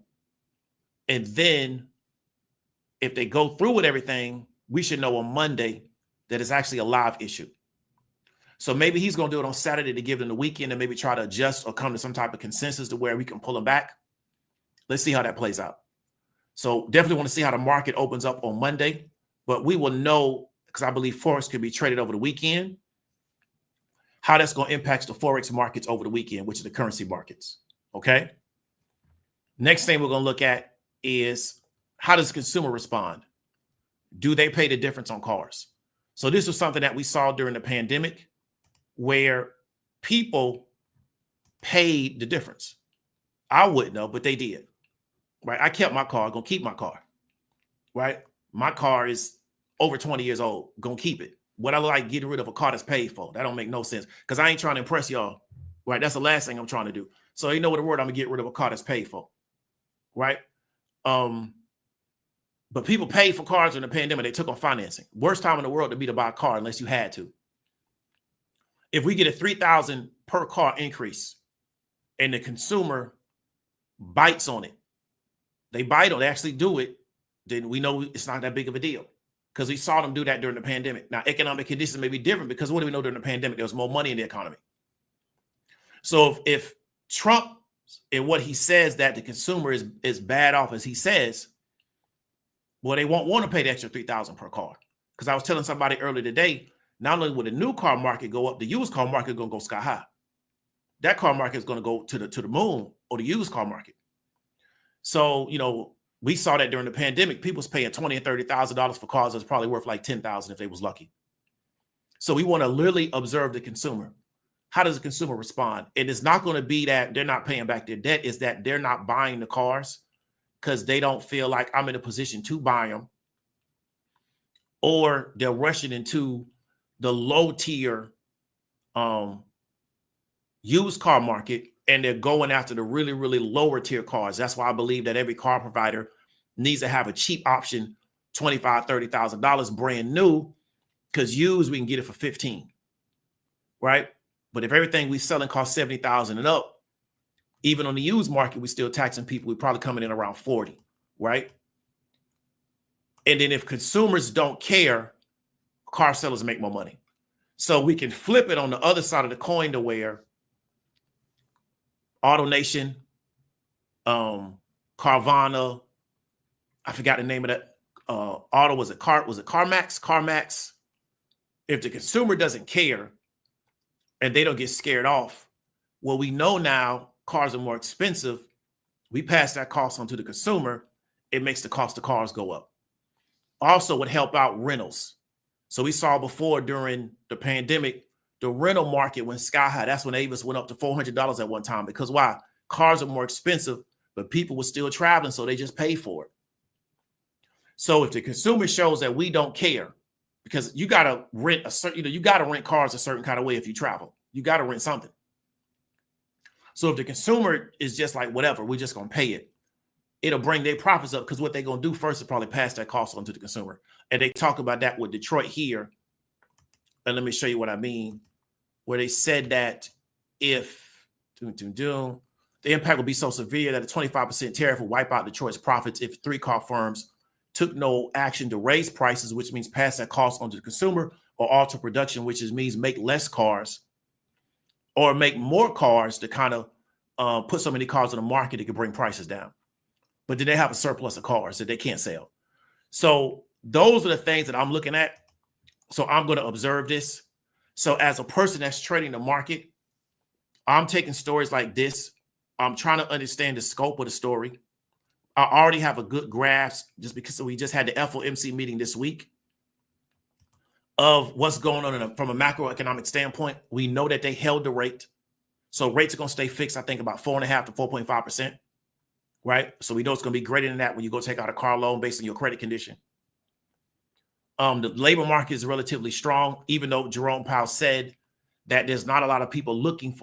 And then if they go through with everything, we should know on Monday that it's actually a live issue. So maybe he's going to do it on Saturday to give them the weekend and maybe try to adjust or come to some type of consensus to where we can pull them back. Let's see how that plays out. So definitely want to see how the market opens up on Monday, but we will know, because I believe Forex could be traded over the weekend, how that's going to impact the Forex markets over the weekend, which is the currency markets. Okay. Next thing we're going to look at is, how does the consumer respond? Do they pay the difference on cars? So this was something that we saw during the pandemic, where people paid the difference. I wouldn't know, but they did. Right? I kept my car, gonna keep my car. Right? My car is over 20 years old, gonna keep it. What I like getting rid of a car that's paid for? That don't make no sense, because I ain't trying to impress y'all. Right? That's the last thing I'm trying to do. So you know what the word, I'm gonna get rid of a car that's paid for. Right? But people paid for cars in the pandemic. They took on financing. Worst time in the world to be to buy a car unless you had to. If we get a $3,000 per car increase and the consumer bites on it, they bite on it, they actually do it, then we know it's not that big of a deal, because we saw them do that during the pandemic. Now, economic conditions may be different, because what do we know during the pandemic? There was more money in the economy. So if Trump, and what he says, that the consumer is bad off as he says, well, they won't want to pay the extra $3,000 per car. Because I was telling somebody earlier today, not only will the new car market go up, the used car market is going to go sky high. That car market is going to go to the moon, or the used car market. So, you know, we saw that during the pandemic. People was paying $20,000 and $30,000 for cars that's probably worth like $10,000 if they was lucky. So we want to literally observe the consumer. How does the consumer respond? And it's not going to be that they're not paying back their debt. It's that they're not buying the cars because they don't feel like I'm in a position to buy them, or they're rushing into the low tier used car market, and they're going after the really, really lower tier cars. That's why I believe that every car provider needs to have a cheap option, $25,000, $30,000 brand new, because used we can get it for 15, right? But if everything we selling costs 70,000 and up, even on the used market, we still taxing people. We're probably coming in around 40, right? And then if consumers don't care, car sellers make more money. So we can flip it on the other side of the coin to where AutoNation, Carvana, I forgot the name of that. Was it CarMax? CarMax. If the consumer doesn't care and they don't get scared off, well, we know now cars are more expensive. We pass that cost on to the consumer. It makes the cost of cars go up. Also would help out rentals. So we saw before during the pandemic, the rental market went sky high. That's when Avis went up to $400 at one time. Because why? Cars are more expensive, but people were still traveling, so they just paid for it. So if the consumer shows that we don't care, because you got to rent a certain, you got to rent cars a certain kind of way if you travel. You got to rent something. So if the consumer is just like, whatever, we're just going to pay it, it'll bring their profits up, because what they're going to do first is probably pass that cost on to the consumer. And they talk about that with Detroit here. And let me show you what I mean, where they said that if the impact will be so severe that a 25% tariff will wipe out Detroit's profits if 3 car firms took no action to raise prices, which means pass that cost on to the consumer, or alter production, which means make less cars or make more cars to kind of put so many cars on the market it could bring prices down. But then they have a surplus of cars that they can't sell. So those are the things that I'm looking at. So I'm going to observe this. So as a person that's trading the market, I'm taking stories like this. I'm trying to understand the scope of the story. I already have a good grasp, just because we just had the FOMC meeting this week, of what's going on from a macroeconomic standpoint. We know that they held the rate. So rates are going to stay fixed, I think, about 4.5 to 4.5%. Right? So we know it's going to be greater than that when you go take out a car loan based on your credit condition. The labor market is relatively strong, even though Jerome Powell said that there's not a lot of people looking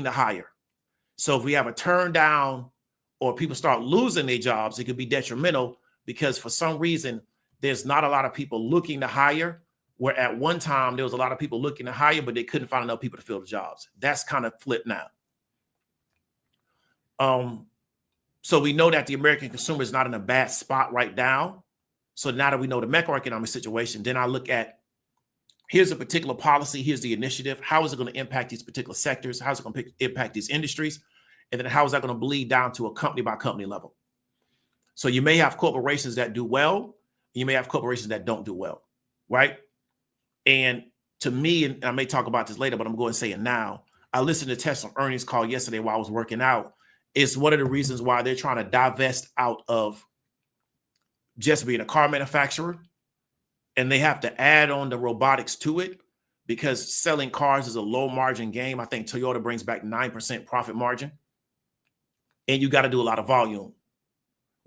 to hire. So if we have a turn down, or people start losing their jobs, it could be detrimental, because for some reason, there's not a lot of people looking to hire, where at one time there was a lot of people looking to hire, but they couldn't find enough people to fill the jobs. That's kind of flipped now. So we know that the American consumer is not in a bad spot right now. So now that we know the macroeconomic situation, then I look at, here's a particular policy, here's the initiative. How is it going to impact these particular sectors? How is it going to impact these industries? And then how is that going to bleed down to a company by company level? So you may have corporations that do well. You may have corporations that don't do well, right? And to me, and I may talk about this later, but I'm going to say it now. I listened to Tesla earnings call yesterday while I was working out. It's one of the reasons why they're trying to divest out of just being a car manufacturer. And they have to add on the robotics to it, because selling cars is a low margin game. I think Toyota brings back 9% profit margin. And you got to do a lot of volume,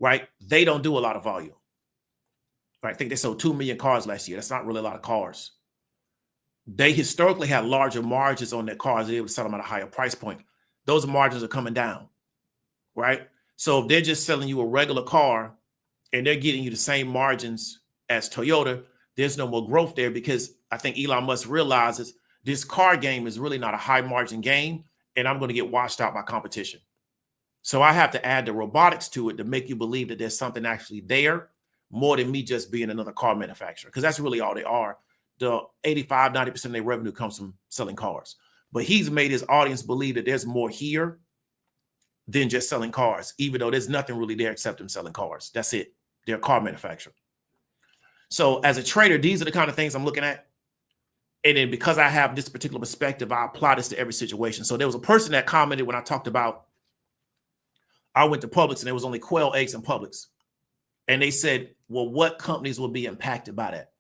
right? They don't do a lot of volume. Right? I think they sold 2 million cars last year. That's not really a lot of cars. They historically had larger margins on their cars. They would sell them at a higher price point. Those margins are coming down, right? So if they're just selling you a regular car and they're getting you the same margins as Toyota, there's no more growth there, because I think Elon Musk realizes this car game is really not a high margin game, and I'm going to get washed out by competition. So I have to add the robotics to it to make you believe that there's something actually there, more than me just being another car manufacturer, because that's really all they are. The 85, 90% of their revenue comes from selling cars. But he's made his audience believe that there's more here than just selling cars, even though there's nothing really there except them selling cars. That's it. They're a car manufacturer. So as a trader, these are the kind of things I'm looking at. And then because I have this particular perspective, I apply this to every situation. So there was a person that commented when I talked about, I went to Publix and there was only quail eggs in Publix. And they said, well, what companies will be impacted by that?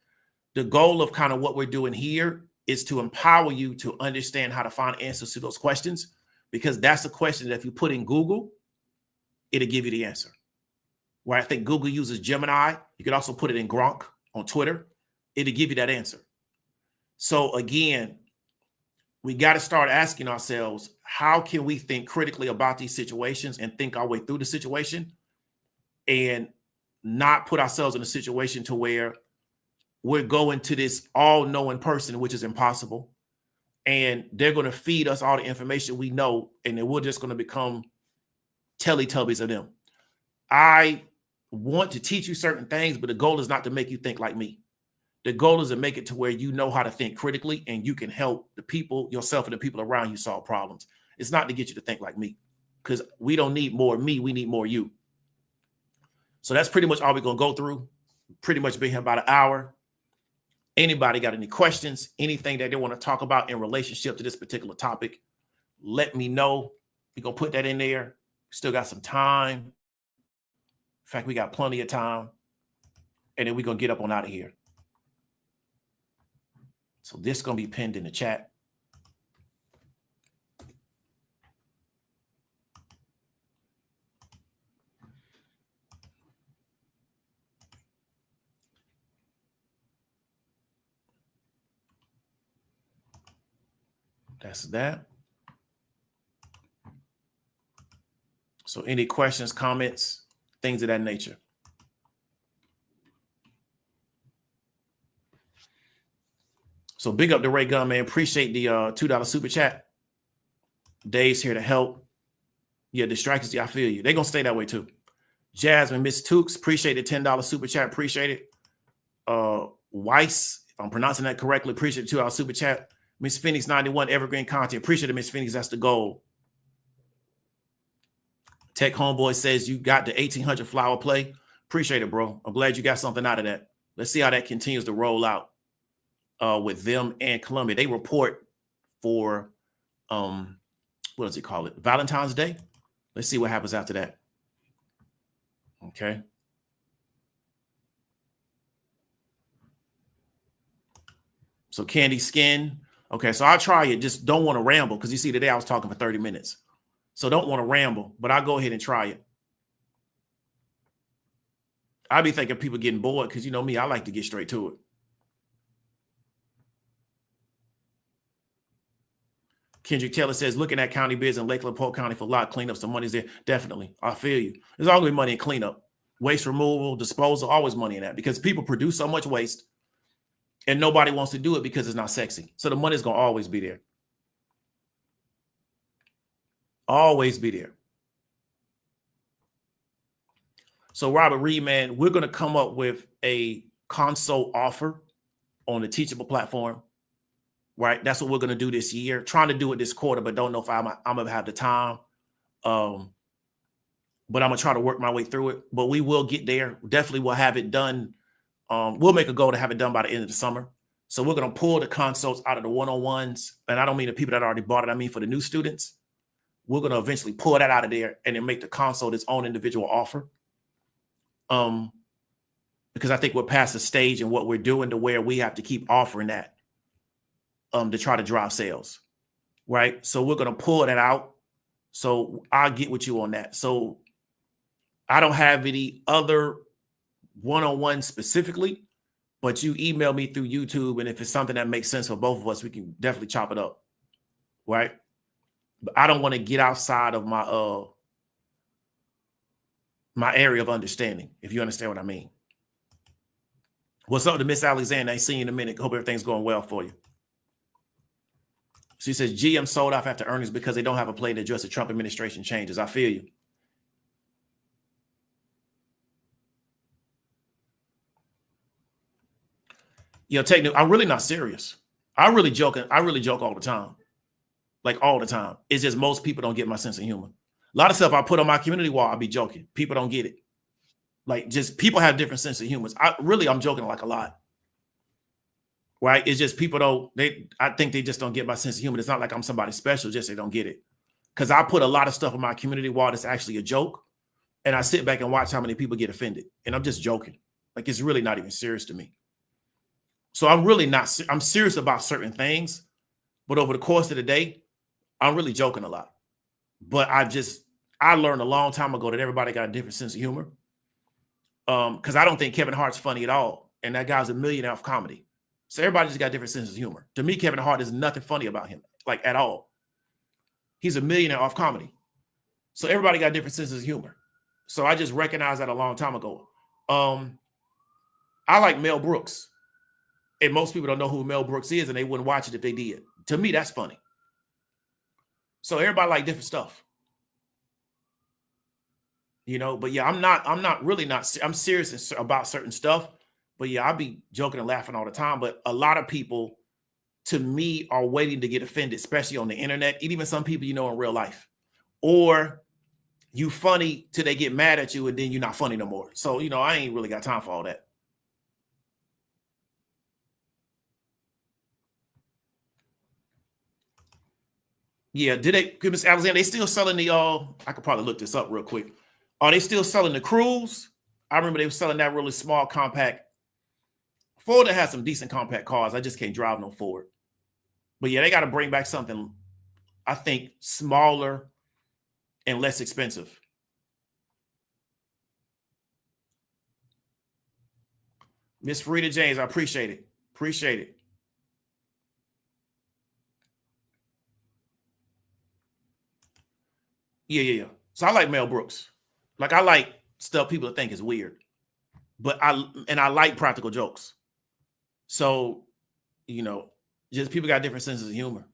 The goal of kind of what we're doing here is to empower you to understand how to find answers to those questions, because that's a question that if you put in Google, it'll give you the answer. Where I think Google uses Gemini, you could also put it in Gronk on Twitter, it'll give you that answer. So again, we got to start asking ourselves, how can we think critically about these situations and think our way through the situation and not put ourselves in a situation to where we're going to this all-knowing person, which is impossible. And they're going to feed us all the information we know, and then we're just going to become Teletubbies of them. I want to teach you certain things, but the goal is not to make you think like me. The goal is to make it to where you know how to think critically and you can help the people, yourself and the people around you solve problems. It's not to get you to think like me, because we don't need more me. We need more you. So that's pretty much all we're going to go through. Pretty much been here about an hour. Anybody got any questions, anything that they want to talk about in relationship to this particular topic, let me know. We're going to put that in there. Still got some time. In fact, we got plenty of time. And then we're going to get up on out of here. So this is going to be pinned in the chat. That's that. So any questions, comments, things of that nature? So big up to Ray Gunn, man. Appreciate the $2 super chat. Dave's here to help. Yeah, distractions. I feel you. They're going to stay that way too. Jasmine, Miss Tukes, appreciate the $10 super chat. Appreciate it. Weiss, if I'm pronouncing that correctly, appreciate the $2 super chat. Miss Phoenix 91, evergreen content. Appreciate it, Miss Phoenix. That's the goal. Tech Homeboy says you got the 1800 flower play. Appreciate it, bro. I'm glad you got something out of that. Let's see how that continues to roll out with them and Columbia. They report for, what does he call it? Valentine's Day. Let's see what happens after that. Okay. So Candy Skin. Okay, so I'll try it. Just don't want to ramble, because you see today I was talking for 30 minutes. So don't want to ramble, but I'll go ahead and try it. I'll be thinking people getting bored, because you know me, I like to get straight to it. Kendrick Taylor says, looking at county bids in Lakeland, Polk County for lot cleanup, some money's there. Definitely. I feel you. There's always money in cleanup. Waste removal, disposal, always money in that, because people produce so much waste and nobody wants to do it because it's not sexy. So the money's going to always be there. Always be there. So Robert Reed, man, we're going to come up with a console offer on the Teachable platform, right? That's what we're going to do this year. Trying to do it this quarter, but don't know if I'm going to have the time. But I'm going to try to work my way through it. But we will get there. Definitely will have it done. We'll make a goal to have it done by the end of the summer. So we're going to pull the consults out of the one-on-ones. And I don't mean the people that already bought it. I mean for the new students. We're going to eventually pull that out of there and then make the consult its own individual offer. Because I think we're past the stage in what we're doing to where we have to keep offering that to try to drive sales, right? So we're going to pull that out. So I'll get with you on that. So I don't have any other one-on-one specifically, but you email me through YouTube. And if it's something that makes sense for both of us, we can definitely chop it up, right? But I don't want to get outside of my my area of understanding, if you understand what I mean. What's up to Miss Alexander? I ain't seen you in a minute. Hope everything's going well for you. She says GM sold off after earnings because they don't have a plan to address the Trump administration changes. I feel you. You know, technically, I'm really not serious. I really joke all the time. Like all the time. It's just most people don't get my sense of humor. A lot of stuff I put on my community wall, I'll be joking. People don't get it. Like, just people have different sense of humor. I'm joking like a lot. Right? It's just people I think they just don't get my sense of humor. It's not like I'm somebody special, just they don't get it. Because I put a lot of stuff in my community wall that's actually a joke. And I sit back and watch how many people get offended. And I'm just joking. Like, it's really not even serious to me. So I'm serious about certain things. But over the course of the day, I'm really joking a lot. But I learned a long time ago that everybody got a different sense of humor. Because I don't think Kevin Hart's funny at all. And that guy's a millionaire of comedy. So everybody just got different senses of humor. To me, Kevin Hart, there's nothing funny about him, like at all. He's a millionaire off comedy. So everybody got different senses of humor. So I just recognized that a long time ago. I like Mel Brooks. And most people don't know who Mel Brooks is, and they wouldn't watch it if they did. To me, that's funny. So everybody like different stuff. You know, but yeah, I'm serious about certain stuff. But yeah, I'll be joking and laughing all the time. But a lot of people, to me, are waiting to get offended, especially on the internet. And even some people you know in real life. Or you funny till they get mad at you and then you're not funny no more. So, you know, I ain't really got time for all that. Yeah, Miss Alexander, they still selling the, I could probably look this up real quick. Are they still selling the Cruise? I remember they were selling that really small compact. Ford has some decent compact cars. I just can't drive no Ford. But yeah, they got to bring back something, I think, smaller and less expensive. Miss Frida James, I appreciate it. Appreciate it. Yeah. So I like Mel Brooks. Like, I like stuff people think is weird. But I like practical jokes. So, you know, just people got different senses of humor.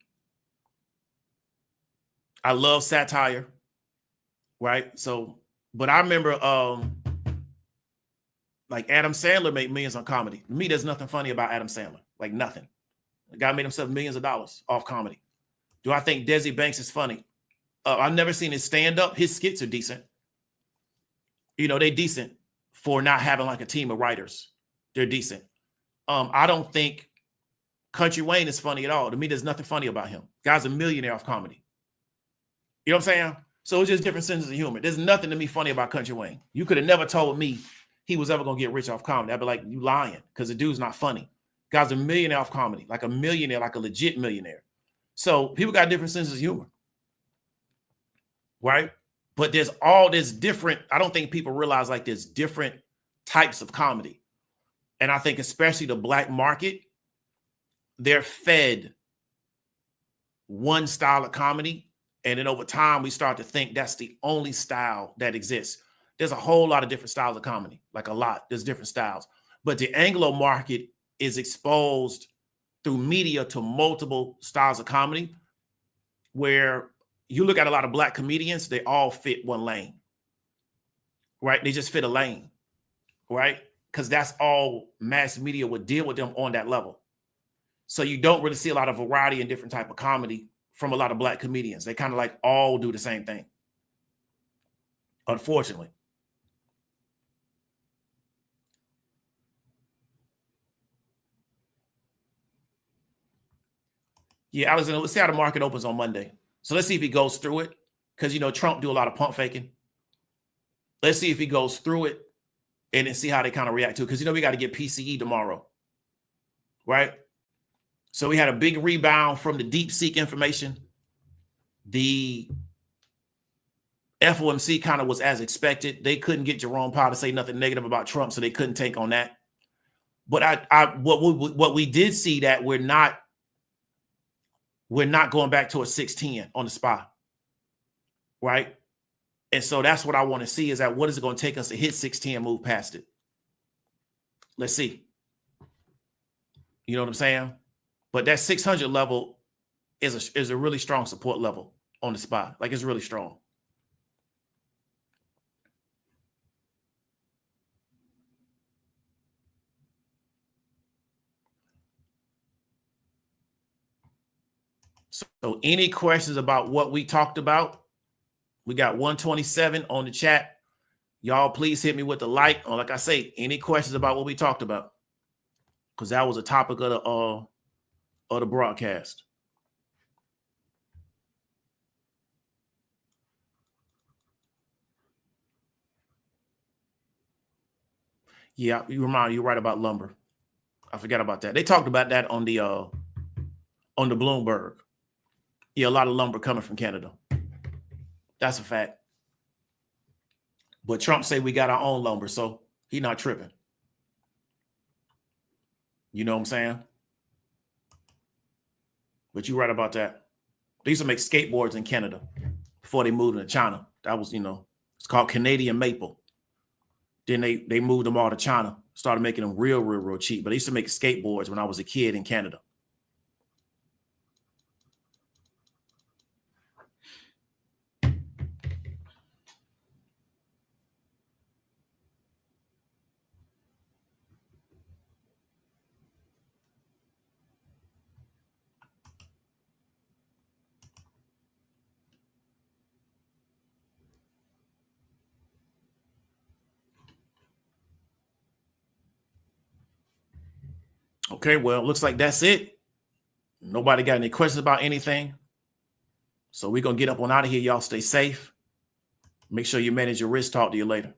I love satire. Right? So, but I remember like Adam Sandler made millions on comedy. To me, there's nothing funny about Adam Sandler. Like, nothing. The guy made himself millions of dollars off comedy. Do I think Desi Banks is funny? I've never seen his stand-up. His skits are decent. You know, they're decent for not having like a team of writers. They're decent. I don't think Country Wayne is funny at all. To me, there's nothing funny about him. Guy's a millionaire off comedy. You know what I'm saying? So it's just different senses of humor. There's nothing to me funny about Country Wayne. You could have never told me he was ever going to get rich off comedy. I'd be like, you lying, because the dude's not funny. Guy's a millionaire off comedy, like a millionaire, like a legit millionaire. So people got different senses of humor. Right? But there's all this different, I don't think people realize like there's different types of comedy. And I think especially the black market, they're fed one style of comedy. And then over time, we start to think that's the only style that exists. There's a whole lot of different styles of comedy, like a lot. There's different styles. But the Anglo market is exposed through media to multiple styles of comedy, where you look at a lot of black comedians, they all fit one lane, right? They just fit a lane, right? Because that's all mass media would deal with them on that level. So you don't really see a lot of variety and different type of comedy from a lot of black comedians. They kind of like all do the same thing, unfortunately. Yeah, Alexander, let's see how the market opens on Monday. So let's see if he goes through it, because, you know, Trump do a lot of pump faking. Let's see if he goes through it and then see how they kind of react to it, because, you know, we got to get PCE tomorrow, right? So we had a big rebound from the DeepSeek information. The FOMC kind of was as expected. They couldn't get Jerome Powell to say nothing negative about Trump, so they couldn't take on that. But what we did see that we're not going back to a 610 on the spot, right? And so that's what I want to see, is that what is it going to take us to hit 610, move past it? Let's see. You know what I'm saying? But that 600 level is a really strong support level on the spot. Like, it's really strong. So any questions about what we talked about? We got 127 on the chat. Y'all please hit me with the like, or like I say, any questions about what we talked about, because that was a topic of the broadcast. Yeah, you're right about lumber. I forgot about that. They talked about that on the Bloomberg. Yeah, a lot of lumber coming from Canada. That's a fact. But Trump said we got our own lumber, so he not tripping. You know what I'm saying? But you're right about that. They used to make skateboards in Canada before they moved into China. That was, it's called Canadian maple. Then they moved them all to China, started making them real cheap. But they used to make skateboards when I was a kid in Canada. Okay, well, looks like that's it. Nobody got any questions about anything. So we're going to get up on out of here. Y'all stay safe. Make sure you manage your risk. Talk to you later.